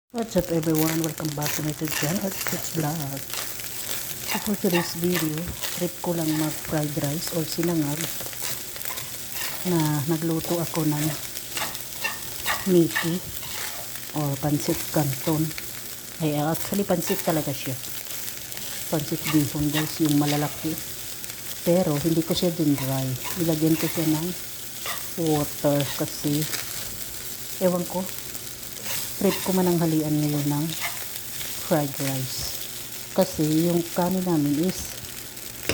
What's up everyone? Welcome back to my YouTube channel at It's Vlog. So for today's video, trip ko lang mag fried rice or sinangag na nagluto ako ng miki or pansit canton. Ay actually pansit talaga siya. Pansit bihon guys, yung malalaki. Pero hindi ko siya din dry. Nilagyan ko siya ng water kasi ewan ko. Trip ko man ang halian ngayon ng fried rice. Kasi yung kanin namin is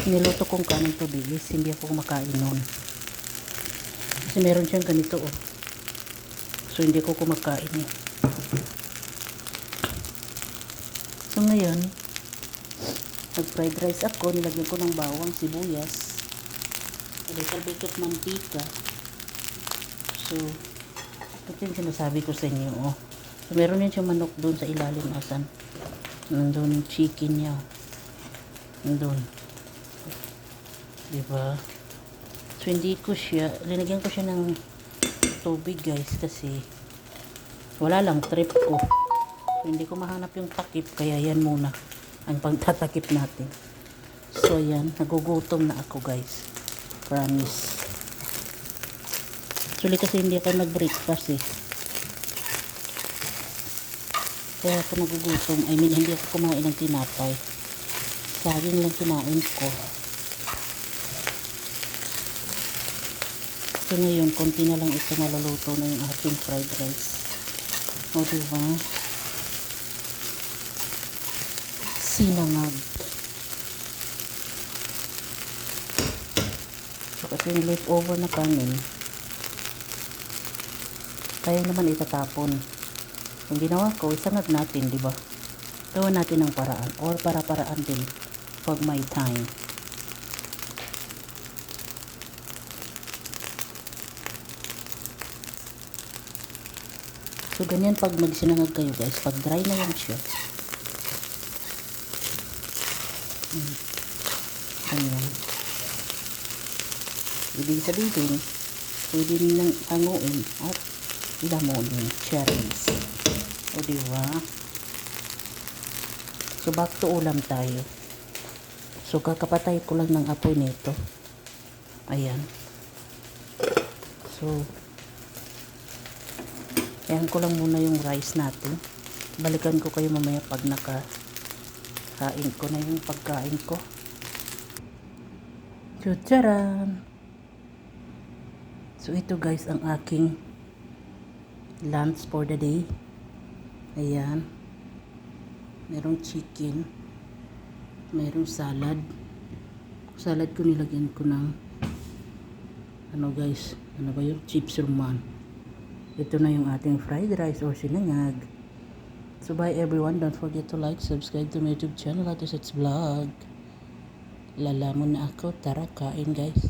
niluto kong kanin to bilis. Hindi ako kumakain nun. Kasi meron siyang ganito oh. So hindi ko kumakain eh. So ngayon, nag fried rice ako. Nilagyan ko ng bawang, sibuyas, a little bit of mantika. So ito yung sinasabi ko sa inyo oh. So, meron yan siyang manok doon sa ilalim asan. Nandun yung chicken niya. Nandun. Diba? So, hindi ko siya, linagyan ko siya ng tubig guys kasi wala lang trip ko. So, hindi ko mahanap yung takip kaya yan muna ang pagtatakip natin. So, yan. Nagugutom na ako guys. Promise. Actually kasi hindi ako nag-breakfast eh. Kaya ako nagugutom. I mean, hindi ako kumain ng tinapay. Saging lang kinain ko. So ngayon, konti na lang ito maluluto na yung ating fried rice. O diba? Sinangag. So kasi yung leftover na kanin, kaya naman itatapon. Yung ginawa ko, isangag natin, di ba? Gawin natin ng paraan or para-paraan din pag may time. So, ganyan pag magsinangag kayo guys. Pag dry na yan siya. Ganyan. Ibig sabihin, pwede nang hanguin at lamunin, cherries. O diba? So back to ulam tayo. So kakapatay ko lang ng apoy nito. Ayan. So ayan ko lang muna yung rice natin. Balikan ko kayo mamaya pag nakahain ko na yung pagkain ko. So tcharan! So ito guys ang aking lunch for the day. Ayan. Merong chicken. Merong salad. Salad ko nilagyan ko ng ano guys, ano ba yun? Chips Roman. Ito na yung ating fried rice or sinangag. So bye everyone. Don't forget to like, subscribe to my YouTube channel at It's Vlog. Lalamon na ako. Tara, kain guys.